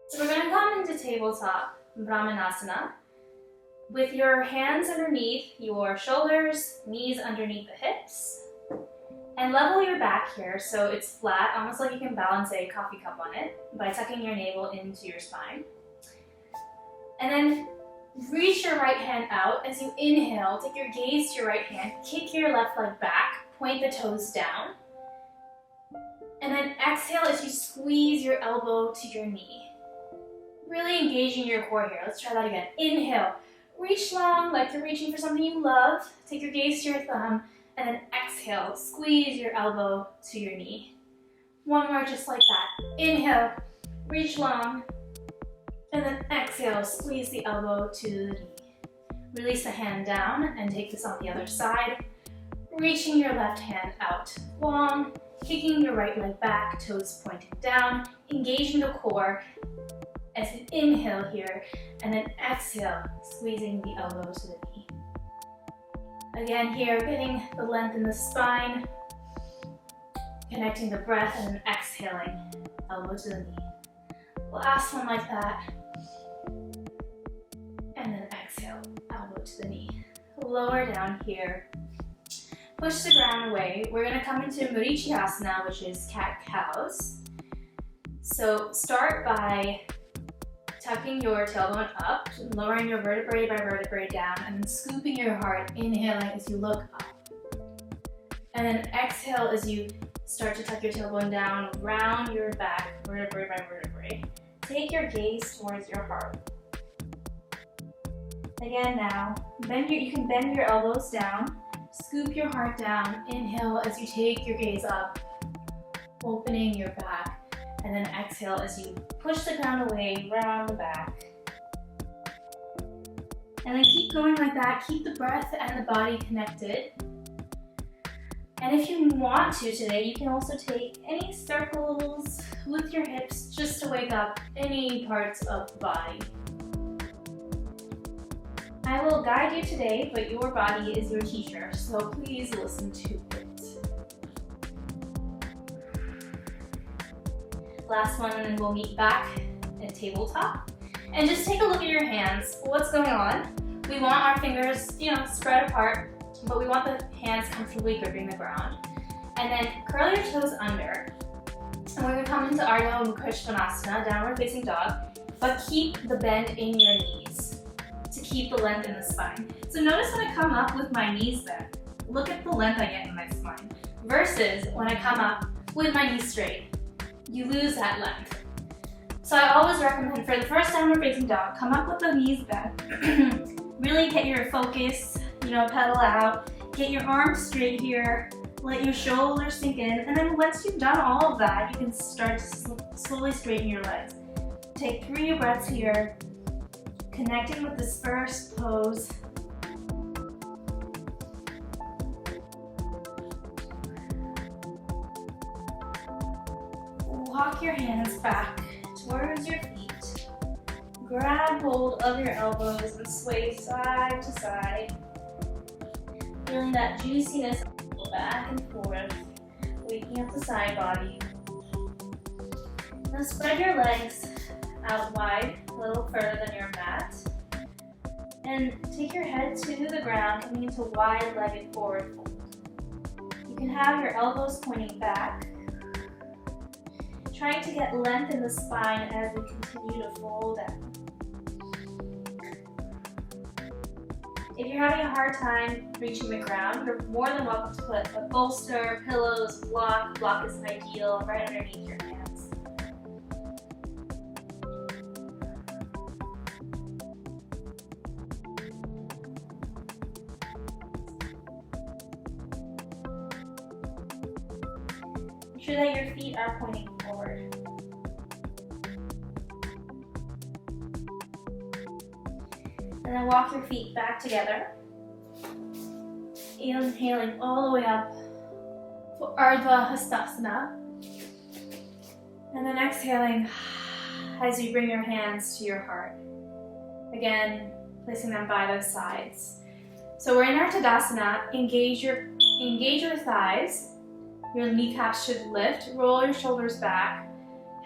So we're going to come into tabletop Brahmanasana with your hands underneath your shoulders, knees underneath the hips, and level your back here so it's flat, almost like you can balance a coffee cup on it by tucking your navel into your spine. And then reach your right hand out as you inhale, take your gaze to your right hand, kick your left leg back, point the toes down. And then exhale as you squeeze your elbow to your knee. Really engaging your core here. Let's try that again. Inhale, reach long like you're reaching for something you love. Take your gaze to your thumb, and then exhale, squeeze your elbow to your knee. One more just like that. Inhale, reach long, and then exhale, squeeze the elbow to the knee. Release the hand down and take this on the other side. Reaching your left hand out long, kicking your right leg back, toes pointing down, engaging the core as you inhale here, and then exhale, squeezing the elbow to the knee. Again here, getting the length in the spine, connecting the breath, and then exhaling, elbow to the knee. Last one like that. And then exhale, elbow to the knee. Lower down here. Push the ground away. We're going to come into Asana, which is cat-cows. So start by tucking your tailbone up, lowering your vertebrae by vertebrae down, and then scooping your heart, inhaling as you look up. And then exhale as you start to tuck your tailbone down, round your back, vertebrae by vertebrae. Take your gaze towards your heart. Again now, you can bend your elbows down, scoop your heart down, inhale as you take your gaze up, opening your back. And then exhale as you push the ground away, round the back. And then keep going like that. Keep the breath and the body connected. And if you want to today, you can also take any circles with your hips just to wake up any parts of the body. I will guide you today, but your body is your teacher, so please listen to it. Last one, and then we'll meet back at tabletop. And just take a look at your hands. What's going on? We want our fingers, spread apart, but we want the hands comfortably gripping the ground. And then curl your toes under. And we're gonna come into Ardha Mukha, downward facing dog, but keep the bend in your knees to keep the length in the spine. So notice when I come up with my knees bent, look at the length I get in my spine, versus when I come up with my knees straight. You lose that length. So I always recommend for the first downward facing dog, come up with the knees bent. Really get your focus, pedal out. Get your arms straight here. Let your shoulders sink in. And then once you've done all of that, you can start to slowly straighten your legs. Take 3 breaths here, connecting with this first pose. Walk your hands back towards your feet. Grab hold of your elbows and sway side to side. Feeling that juiciness back and forth, waking up the side body. Now spread your legs out wide, a little further than your mat. And take your head to the ground, coming into wide-legged forward fold. You can have your elbows pointing back, trying to get length in the spine as we continue to fold down. If you're having a hard time reaching the ground, you're more than welcome to put a bolster, pillows, block. Block is ideal right underneath your hands. Make sure that your feet are pointing forward. And then walk your feet back together. Inhaling all the way up for Ardha Hastasana. And then exhaling as you bring your hands to your heart. Again, placing them by those sides. So we're in our Tadasana. Engage your thighs. Your kneecaps should lift. Roll your shoulders back.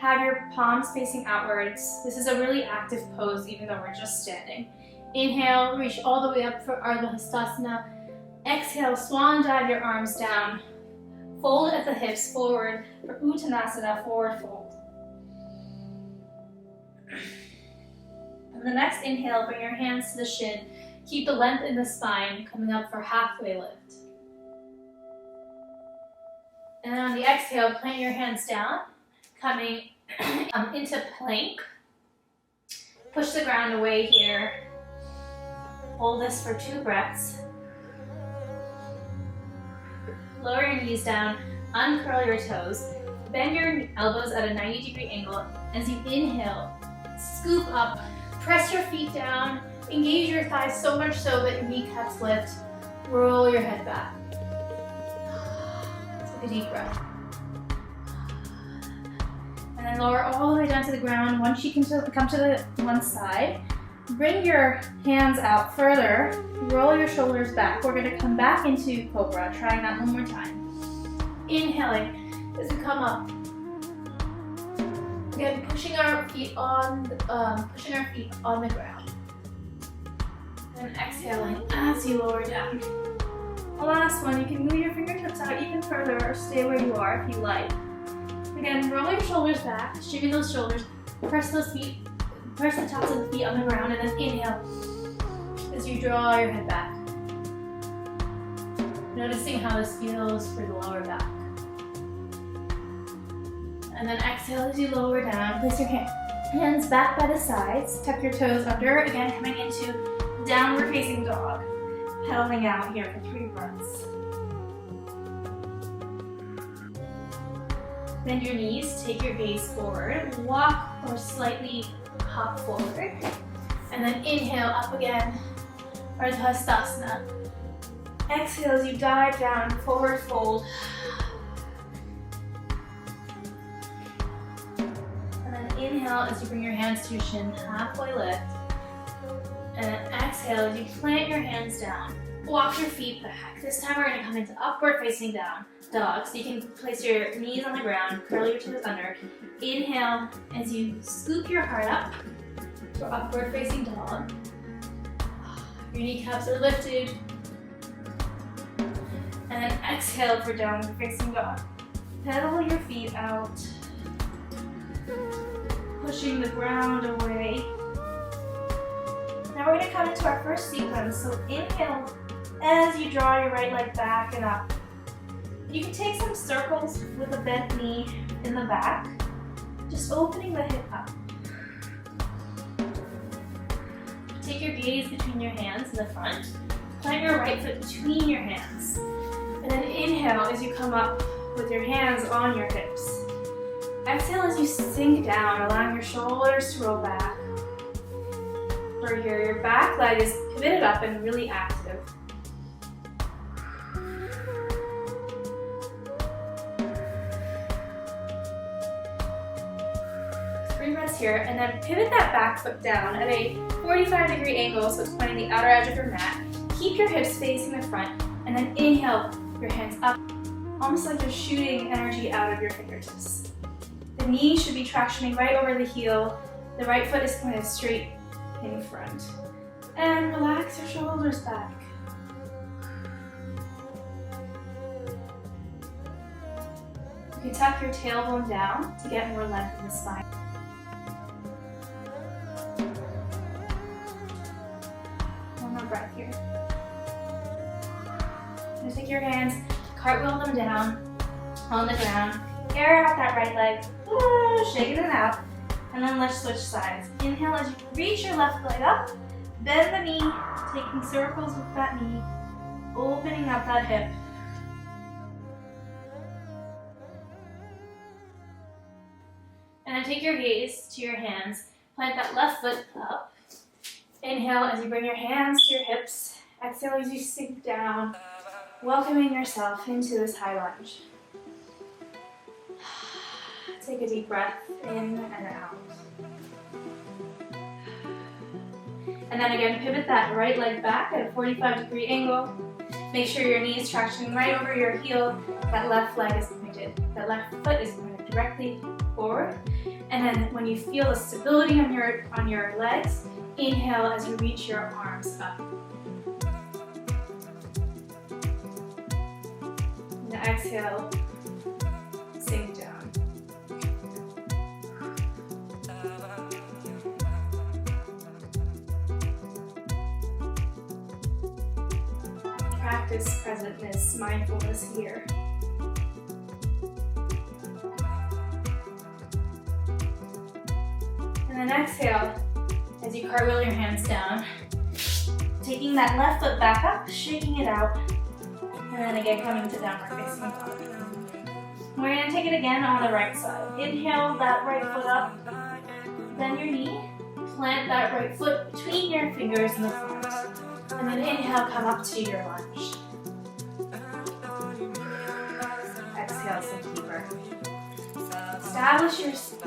Have your palms facing outwards. This is a really active pose even though we're just standing. Inhale, reach all the way up for Ardha Hastasana. Exhale, swan dive your arms down. Fold at the hips forward for Uttanasana, forward fold. On the next inhale, bring your hands to the shin. Keep the length in the spine, coming up for halfway lift. And then on the exhale, plant your hands down, coming into plank. Push the ground away here. Hold this for 2 breaths. Lower your knees down, uncurl your toes. Bend your elbows at a 90-degree angle. As you inhale, scoop up, press your feet down, engage your thighs so much so that your kneecaps lift. Roll your head back. Take a deep breath. And then lower all the way down to the ground. Once you can come to the one side, bring your hands out further. Roll your shoulders back. We're going to come back into Cobra. Trying that one more time. Inhaling as we come up. Again, pushing our feet on the ground. And exhaling as you lower down. The last one, you can move your fingertips out even further or stay where you are if you like. Again, roll your shoulders back, shimmy those shoulders, press the tops of the feet on the ground, and then inhale as you draw your head back. Noticing how this feels for the lower back. And then exhale as you lower down. Place your hands back by the sides, tuck your toes under, again coming into downward facing dog. Pedaling out here for 3 breaths. Bend your knees, take your gaze forward, walk or slightly hop forward, and then inhale up again, Ardha Hastasana. Exhale as you dive down, forward fold. And then inhale as you bring your hands to your shin, halfway lift. And then exhale as you plant your hands down. Walk your feet back. This time we're going to come into upward facing down dog. So you can place your knees on the ground, curl your toes under. Inhale as you scoop your heart up for upward facing dog. Your kneecaps are lifted. And then exhale for downward facing dog. Pedal your feet out. Pushing the ground away. Now we're going to come into our first sequence. So inhale as you draw your right leg back and up. You can take some circles with a bent knee in the back, just opening the hip up. Take your gaze between your hands in the front. Plant your right foot between your hands. And then inhale as you come up with your hands on your hips. Exhale as you sink down, allowing your shoulders to roll back. Or your back leg is pivoted up and really active. 3 breaths here, and then pivot that back foot down at a 45-degree angle, so it's pointing the outer edge of your mat. Keep your hips facing the front, and then inhale your hands up, almost like you're shooting energy out of your fingertips. The knee should be tractioning right over the heel. The right foot is pointed straight in front. And relax your shoulders back. You can tuck your tailbone down to get more length in the spine. One more breath here. Now take your hands, cartwheel them down on the ground. Air out that right leg, shaking it out. And then let's switch sides. Inhale as you reach your left leg up, bend the knee, taking circles with that knee, opening up that hip. And then take your gaze to your hands, plant that left foot up. Inhale as you bring your hands to your hips. Exhale as you sink down, welcoming yourself into this high lunge. Take a deep breath in and out. And then again, pivot that right leg back at a 45-degree angle. Make sure your knee is tractioning right over your heel. That left leg is pointed. That left foot is pointed directly forward. And then when you feel the stability on your legs, inhale as you reach your arms up. And exhale, sink down. Practice presentness, mindfulness here. And then exhale as you cartwheel your hands down, taking that left foot back up, shaking it out, and then again coming to downward facing dog. We're going to take it again on the right side. Inhale that right foot up, bend your knee, plant that right foot between your fingers in the front, and then inhale, come up to your lunge. Exhale, sink deeper. Establish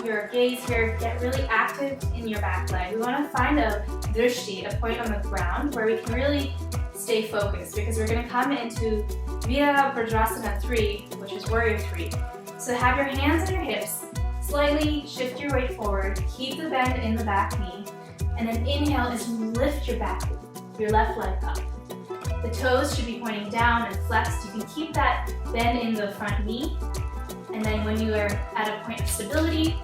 your gaze here, get really active in your back leg. We want to find a drishti, a point on the ground where we can really stay focused, because we're going to come into Virabhadrasana 3, which is Warrior 3. So have your hands on your hips, slightly shift your weight forward, keep the bend in the back knee, and then inhale as you lift your left leg up. The toes should be pointing down and flexed. You can keep that bend in the front knee, and then when you are at a point of stability,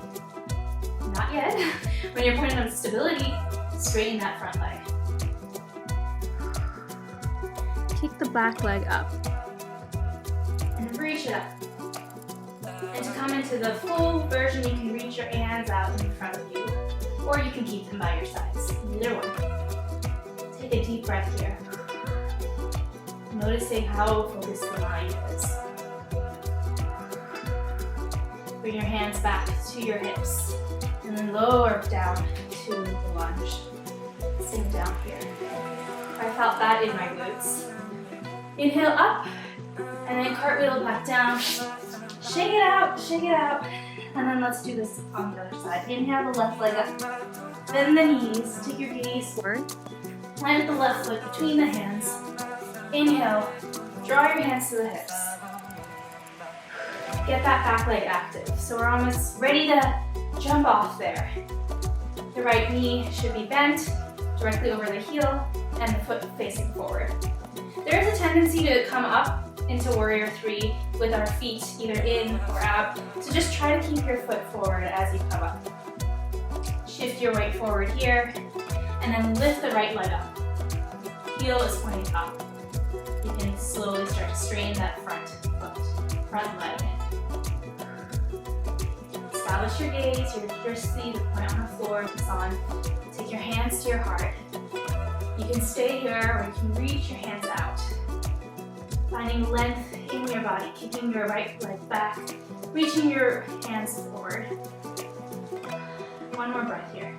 not yet, when you're pointing on stability, straighten that front leg. Kick the back leg up, and then reach it up. And to come into the full version, you can reach your hands out in front of you, or you can keep them by your sides, either one. Take a deep breath here. Noticing how focused the mind is. Bring your hands back to your hips, and then lower down to the lunge. Sink down here. I felt that in my glutes. Inhale up, and then cartwheel back down. Shake it out, and then let's do this on the other side. Inhale the left leg up, bend the knees, take your gaze forward, plant the left foot between the hands. Inhale, draw your hands to the hips. Get that back leg active. So we're almost ready to jump off there. The right knee should be bent directly over the heel and the foot facing forward. There is a tendency to come up into Warrior 3 with our feet either in or out. So just try to keep your foot forward as you come up. Shift your weight forward here, and then lift the right leg up. Heel is pointing up. You can slowly start to straighten that front leg. Establish your gaze, your drishti, the point on the floor, focus on. Take your hands to your heart. You can stay here, or you can reach your hands out. Finding length in your body, kicking your right leg back, reaching your hands forward. One more breath here.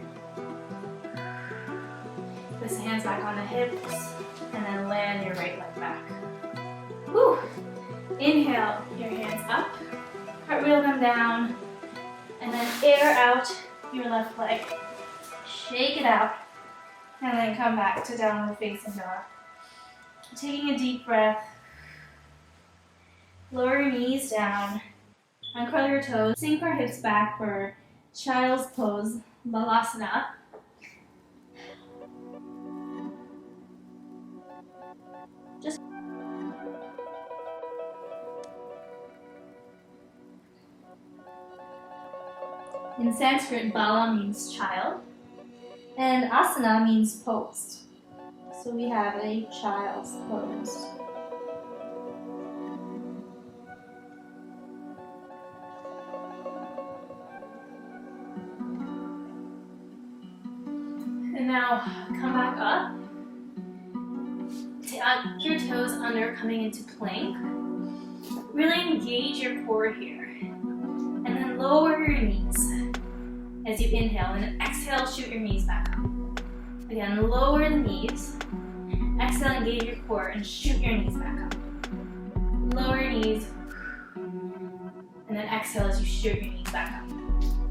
Place the hands back on the hips, and then land your right leg back. Woo! Inhale, your hands up, cartwheel them down, and then air out your left leg. Shake it out, and then come back to downward facing dog. Taking a deep breath. Lower your knees down, uncurl your toes, sink our hips back for child's pose, balasana. In Sanskrit, bala means child, and asana means pose. So we have a child's pose. And now come back up. Tuck your toes under, coming into plank. Really engage your core here. And then lower your knees as you inhale, and exhale, shoot your knees back up. Again, lower the knees. Exhale, engage your core and shoot your knees back up. Lower your knees, and then exhale as you shoot your knees back up.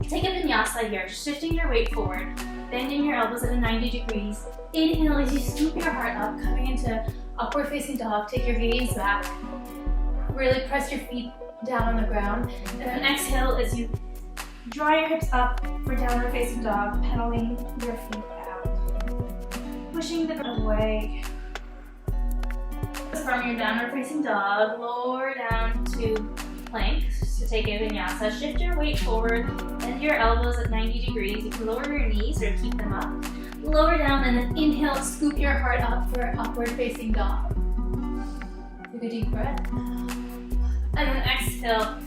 Take a vinyasa here, shifting your weight forward, bending your elbows at a 90 degrees. Inhale as you scoop your heart up, coming into upward facing dog. Take your gaze back. Really press your feet down on the ground. And then exhale as you Draw your hips up for downward facing dog, pedaling your feet out. Pushing the ground away. From your downward facing dog, lower down to plank to take a vinyasa. Shift your weight forward, bend your elbows at 90 degrees. You can lower your knees or keep them up. Lower down and then inhale, scoop your heart up for upward facing dog. Take a deep breath. And then exhale,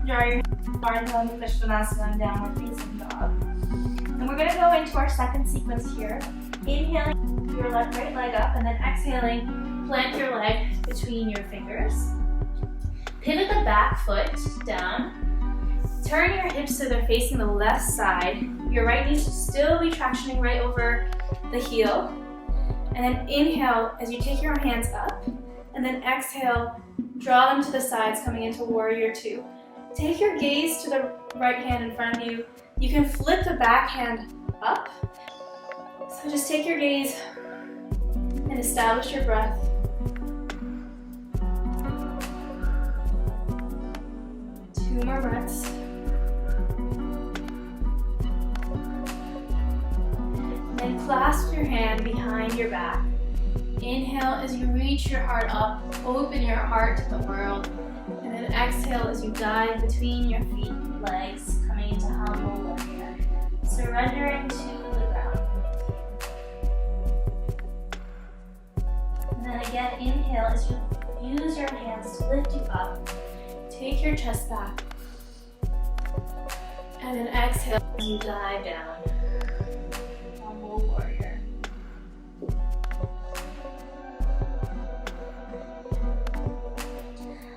draw your arms on the Visvanasana and downward facing dog. And we're going to go into our second sequence here. Inhaling your right leg up and then exhaling, plant your leg between your fingers. Pivot the back foot down. Turn your hips so they're facing the left side. Your right knee should still be tractioning right over the heel. And then inhale as you take your hands up. And then exhale, draw them to the sides, coming into Warrior Two. Take your gaze to the right hand in front of you. You can flip the back hand up. So just take your gaze and establish your breath. Two more breaths. Then clasp your hand behind your back. Inhale as you reach your heart up, open your heart to the world. And then exhale as you dive between your feet, legs, coming into humble warrior. Surrendering to the ground. And then again, inhale as you use your hands to lift you up. Take your chest back. And then exhale as you dive down. Humble warrior.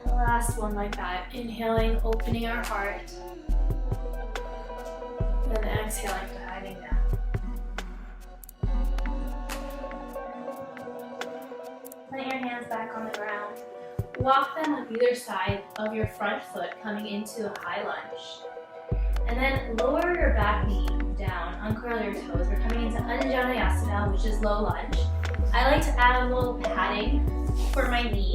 Last one like that. Inhaling, opening our heart. And then exhaling, diving down. Plant your hands back on the ground. Walk them on either side of your front foot, coming into a high lunge. And then lower your back knee down, uncurl your toes. We're coming into Anjaneyasana, which is low lunge. I like to add a little padding for my knee.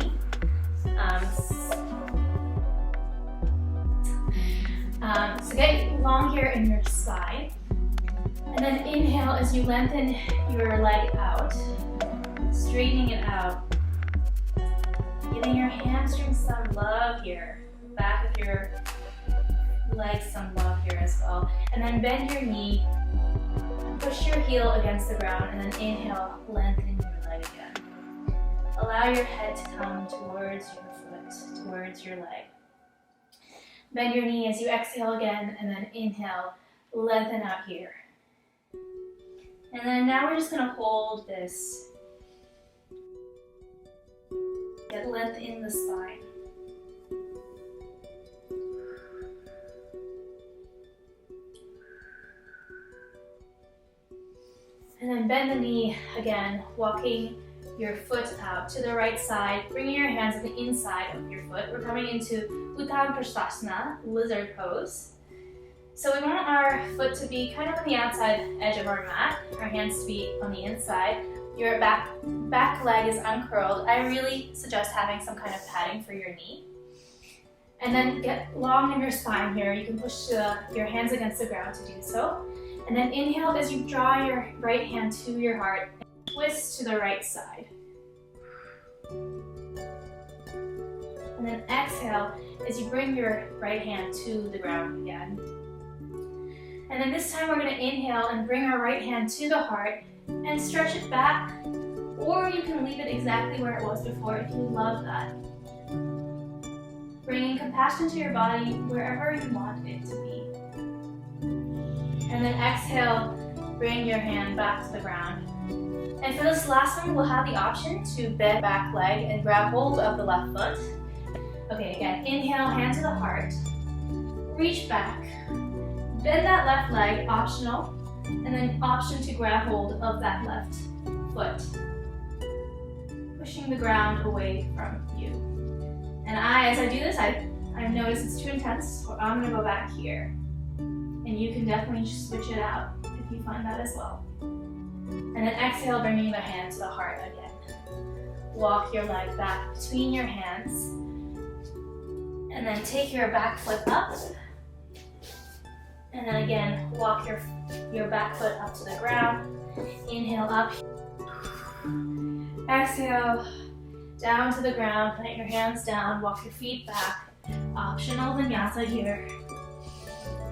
So get long here in your side. And then inhale as you lengthen your leg out, straightening it out. Giving your hamstrings some love here. Back of your legs some love here as well. And then bend your knee, push your heel against the ground, and then inhale, lengthen your leg again. Allow your head to come towards your foot, towards your leg. Bend your knee as you exhale again, and then inhale, lengthen out here. And then now we're just going to hold this. Get length in the spine. And then bend the knee again, walking your foot out to the right side, bringing your hands on the inside of your foot. We're coming into Uttan Prasthasana, lizard pose. So we want our foot to be kind of on the outside edge of our mat, our hands to be on the inside. Your back leg is uncurled. I really suggest having some kind of padding for your knee. And then get long in your spine here. You can push your hands against the ground to do so. And then inhale as you draw your right hand to your heart. Twist to the right side. And then exhale as you bring your right hand to the ground again. And then this time we're going to inhale and bring our right hand to the heart and stretch it back, or you can leave it exactly where it was before if you love that. Bringing compassion to your body wherever you want it to be. And then exhale, bring your hand back to the ground. And for this last one, we'll have the option to bend back leg and grab hold of the left foot. Okay, again, inhale, hand to the heart. Reach back. Bend that left leg, optional. And then option to grab hold of that left foot. Pushing the ground away from you. And as I do this, I've noticed it's too intense, so I'm going to go back here. And you can definitely switch it out if you find that as well. And then exhale, bringing the hand to the heart again. Walk your leg back between your hands. And then take your back foot up. And then again, walk your back foot up to the ground. Inhale up. Exhale, down to the ground. Plant your hands down, walk your feet back. Optional vinyasa here.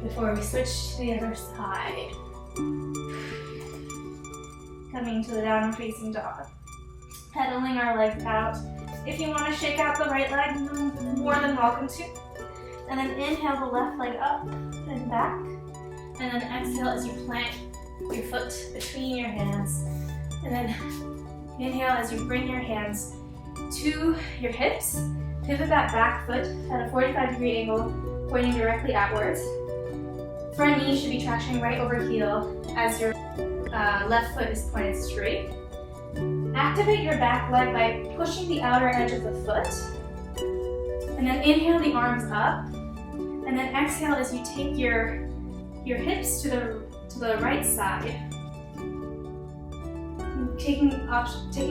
Before we switch to the other side. Coming to the down facing dog. Pedaling our legs out. If you want to shake out the right leg, you're more than welcome to. And then inhale the left leg up and back. And then exhale as you plant your foot between your hands. And then inhale as you bring your hands to your hips. Pivot that back foot at a 45-degree angle, pointing directly outwards. Front knee should be traction right over heel as your left foot is pointed straight. Activate your back leg by pushing the outer edge of the foot. And then inhale the arms up. And then exhale as you take your hips to the right side. Taking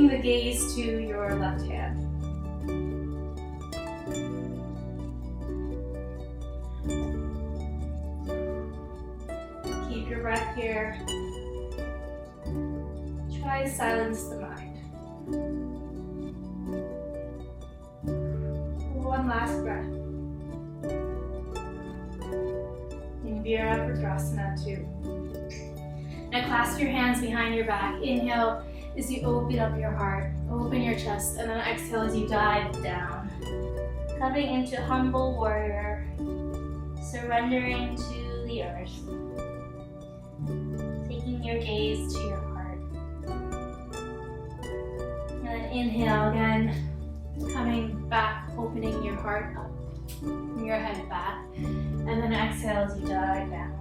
the gaze to your left hand. Keep your breath here. Try to silence the mind. One last breath. In Virabhadrasana 2. Now clasp your hands behind your back. Inhale as you open up your heart, open your chest, and then exhale as you dive down. Coming into humble warrior, surrendering to the earth. Taking your gaze to your heart. And then inhale again, coming back, opening your heart up, your head back. And then exhale as you dive down.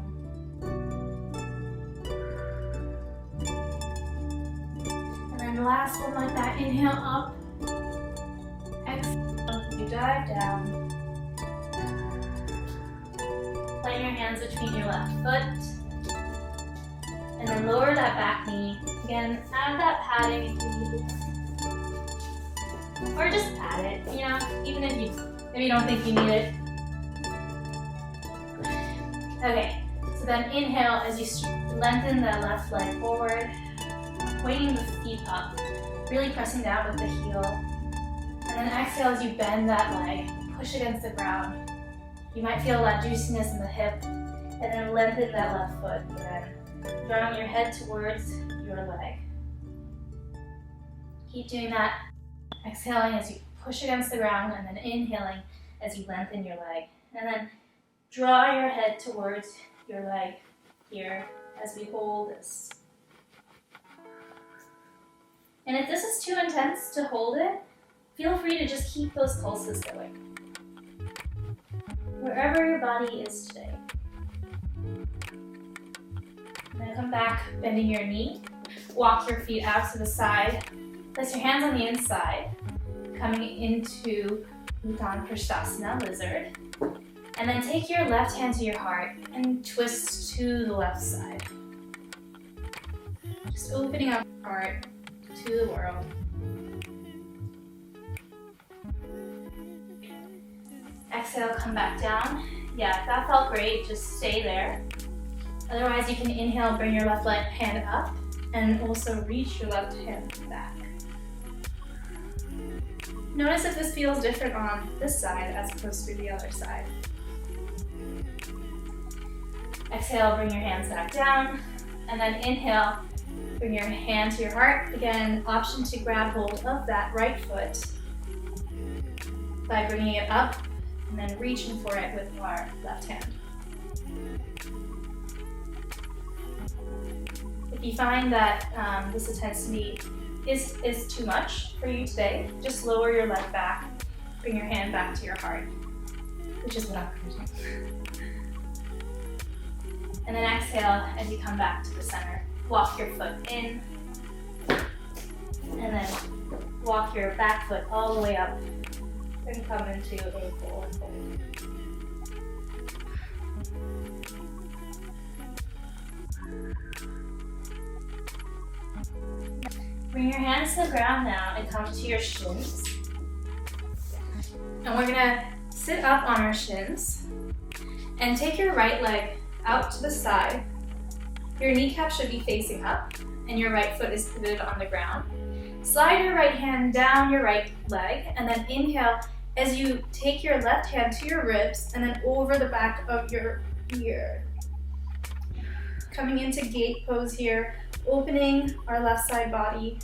And then last one like that, inhale up, exhale as you dive down. Plant your hands between your left foot. And then lower that back knee. Again, add that padding if you need. Or just add it, even if you don't think you need it. Okay, so then inhale as you lengthen the left leg forward, pointing the feet up, really pressing down with the heel. And then exhale as you bend that leg, push against the ground. You might feel that juiciness in the hip, and then lengthen that left foot again, drawing your head towards your leg. Keep doing that, exhaling as you push against the ground, and then inhaling as you lengthen your leg. And then draw your head towards your leg here as we hold this. And if this is too intense to hold it, feel free to just keep those pulses going. Wherever your body is today. Then come back, bending your knee. Walk your feet out to the side. Place your hands on the inside, coming into Uttanapishtasana, lizard. And then take your left hand to your heart and twist to the left side. Just opening up your heart to the world. Exhale, come back down. Yeah, if that felt great, just stay there. Otherwise, you can inhale, bring your left hand up, and also reach your left hand back. Notice if this feels different on this side as opposed to the other side. Exhale, bring your hands back down, and then inhale, bring your hand to your heart. Again, option to grab hold of that right foot by bringing it up and then reaching for it with our left hand. If you find that this intensity is too much for you today, just lower your leg back, bring your hand back to your heart, which is what I'm going to do. And then exhale as you come back to the center. Walk your foot in, and then walk your back foot all the way up and come into a forward fold. Bring your hands to the ground now and come to your shins. And we're gonna sit up on our shins and take your right leg out to the side. Your kneecap should be facing up, and your right foot is pivoted on the ground. Slide your right hand down your right leg, and then inhale as you take your left hand to your ribs and then over the back of your ear. Coming into gate pose here, opening our left side body.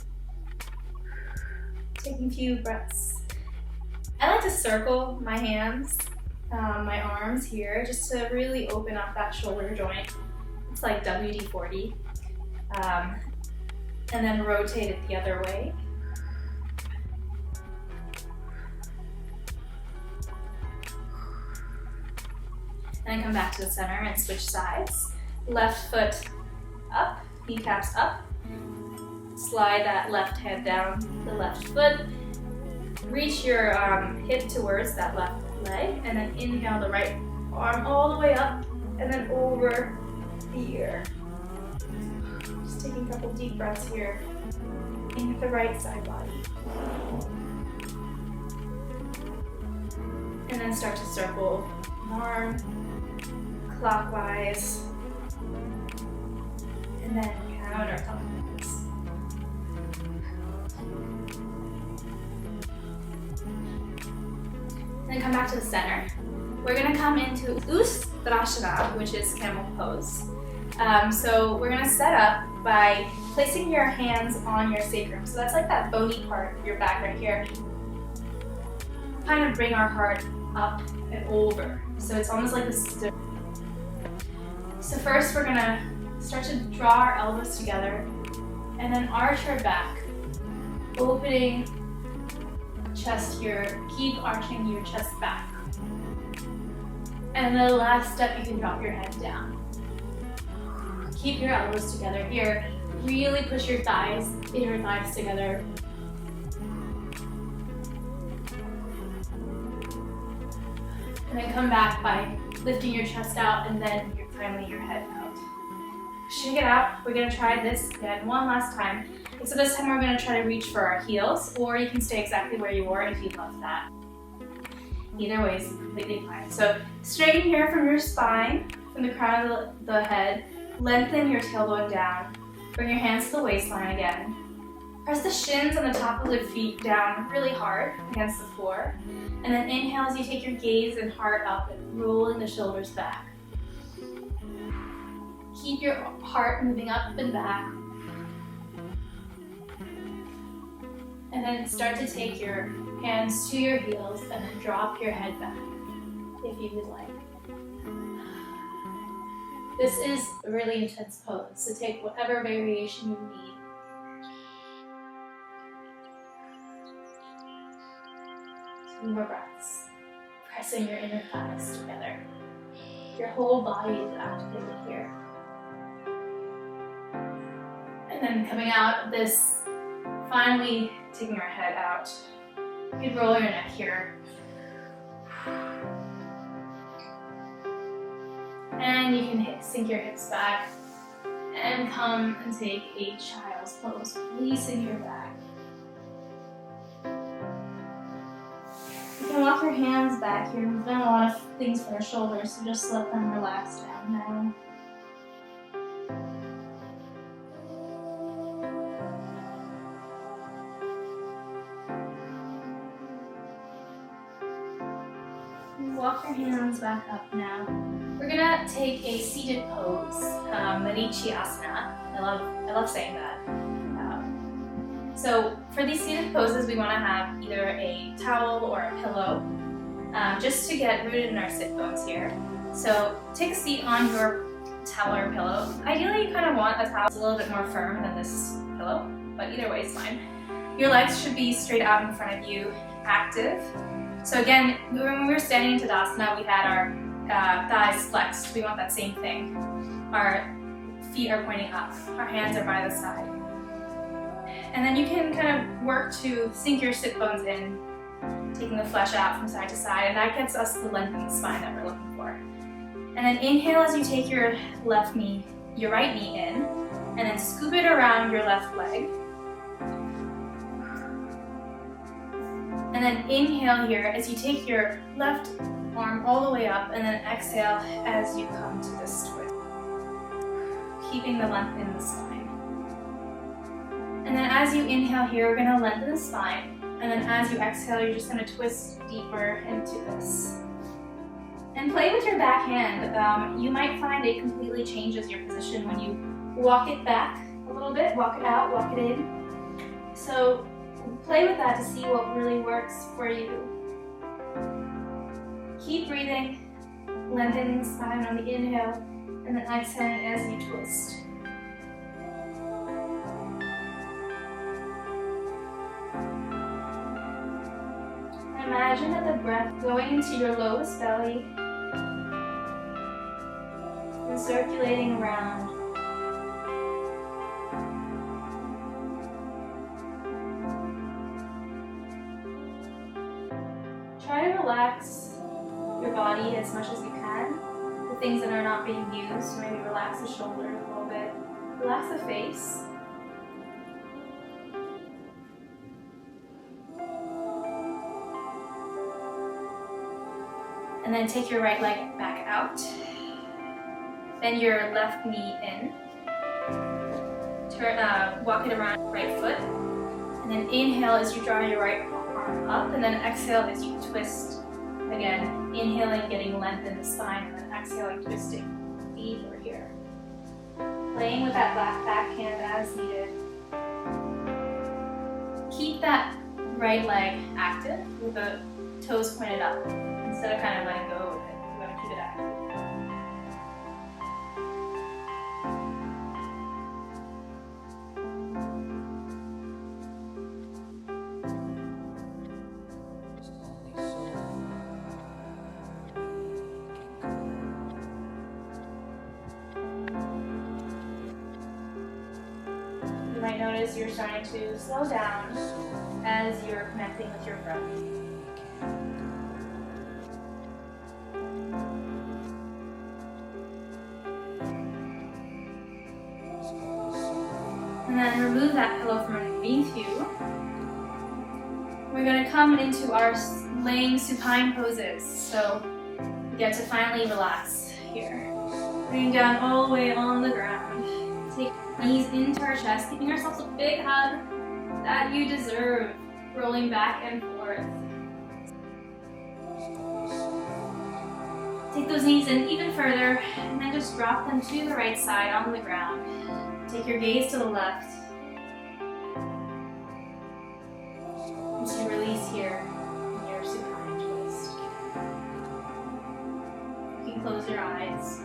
Taking a few breaths. I like to circle my hands, my arms here, just to really open up that shoulder joint. It's like WD-40. And then rotate it the other way. And then come back to the center and switch sides. Left foot up, kneecaps up. Slide that left hand down the left foot. Reach your hip towards that left leg, and then inhale the right arm all the way up, and then over the ear. Just taking a couple deep breaths here into the right side body. And then start to circle an arm clockwise, and then counterclockwise. Then come back to the center. We're going to come into Ustrasana, which is camel pose. So we're going to set up by placing your hands on your sacrum. So that's like that bony part of your back right here. Kind of bring our heart up and over. So it's almost like this. So first we're going to start to draw our elbows together and then arch our back, opening chest here. Keep arching your chest back. And the last step, you can drop your head down. Keep your elbows together here. Really push your thighs, inner thighs together. And then come back by lifting your chest out and then finally your head out. Shake it out. We're going to try this again one last time. So this time we're going to try to reach for our heels, or you can stay exactly where you were if you'd love that. Either way is completely fine. So straighten here from your spine, from the crown of the head. Lengthen your tailbone down. Bring your hands to the waistline again. Press the shins on the top of the feet down really hard against the floor. And then inhale as you take your gaze and heart up and rolling the shoulders back. Keep your heart moving up and back. And then start to take your hands to your heels and then drop your head back if you would like. This is a really intense pose, so take whatever variation you need. 2 more breaths. Pressing your inner thighs together. Your whole body is activated here. And then coming out of this, finally taking our head out. You can roll your neck here. And you can sink your hips back and come and take a child's pose, releasing your back. You can walk your hands back here. We've done a lot of things for our shoulders, so just let them relax down now. Walk your hands back up now. We're gonna take a seated pose, Asana. I love saying that. So for these seated poses, we want to have either a towel or a pillow, just to get rooted in our sit bones here. So take a seat on your towel or pillow. Ideally, you kind of want a towel that's a little bit more firm than this pillow, but either way is fine. Your legs should be straight out in front of you, active. So again, when we were standing in Tadasana, we had our thighs flexed. We want that same thing. Our feet are pointing up. Our hands are by the side. And then you can kind of work to sink your sit bones in, taking the flesh out from side to side, and that gets us the length in the spine that we're looking for. And then inhale as you take your right knee in, and then scoop it around your left leg. And then inhale here as you take your left arm all the way up, and then exhale as you come to this twist. keeping the length in the spine. And then as you inhale here, we're going to lengthen the spine. And then as you exhale, you're just going to twist deeper into this. And play with your back hand. You might find it completely changes your position when you walk it back a little bit, walk it out, walk it in. So play with that to see what really works for you. Keep breathing, lengthening the spine on the inhale, and then exhaling as you twist. Imagine that the breath going into your lowest belly and circulating around. Try to relax your body as much as you can. The things that are not being used, maybe relax the shoulders a little bit. Relax the face. And then take your right leg back out. Bend your left knee in. Walk it around right foot. And then inhale as you draw your right arm up. And then exhale as you twist. Again, inhaling, getting length in the spine. And then exhaling, twisting deeper here. Playing with that left backhand as needed. Keep that right leg active with the toes pointed up. Instead of kind of letting go of it, you want to keep it active. You might notice you're starting to slow down as you're connecting with your breath. And then remove that pillow from underneath you. We're going to come into our laying supine poses. So you get to finally relax here. Bring down all the way on the ground. Take knees into our chest, giving ourselves a big hug that you deserve. Rolling back and forth. Take those knees in even further, and then just drop them to the right side on the ground. Take your gaze to the left. As you release here in your supine twist. You can close your eyes.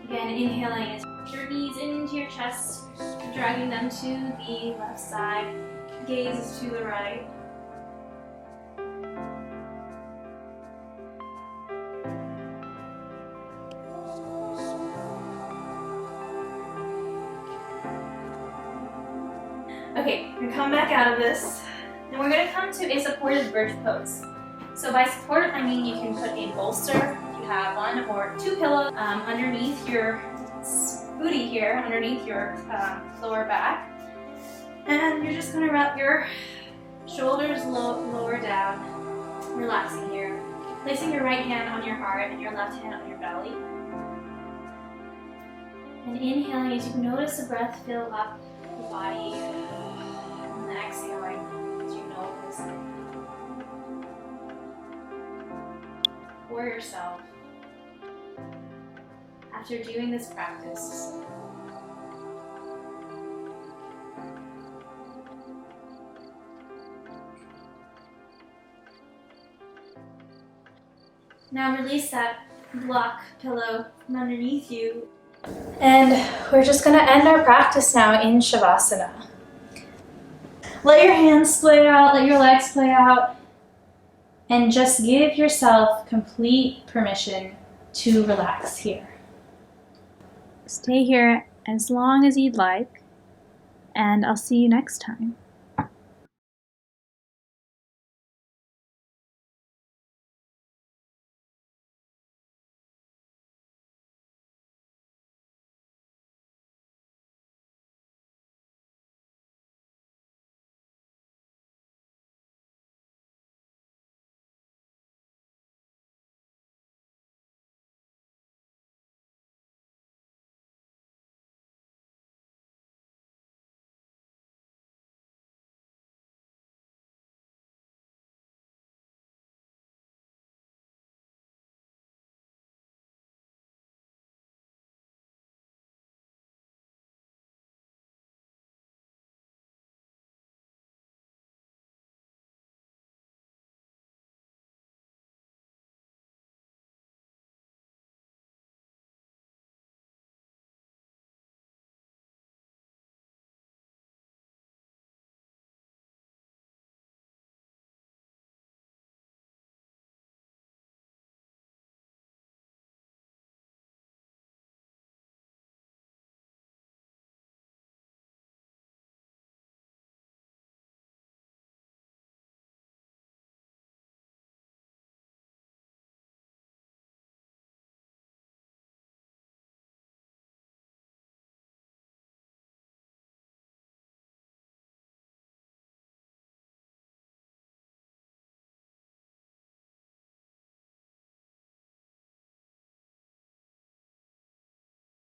Again, inhaling as you put your knees into your chest, dragging them to the left side. Gaze to the right. Okay, we're going to come back out of this, and we're going to come to a supported bridge pose. So by supported, I mean you can put a bolster, if you have one, or two pillows underneath your booty here, underneath your lower back. And you're just going to wrap your shoulders lower down, relaxing here. Placing your right hand on your heart and your left hand on your belly. And inhaling as you notice the breath fill up the body. And then exhaling as you notice for yourself. After doing this practice, now release that block pillow from underneath you. And we're just going to end our practice now in Shavasana. Let your hands splay out, let your legs splay out, and just give yourself complete permission to relax here. Stay here as long as you'd like, and I'll see you next time.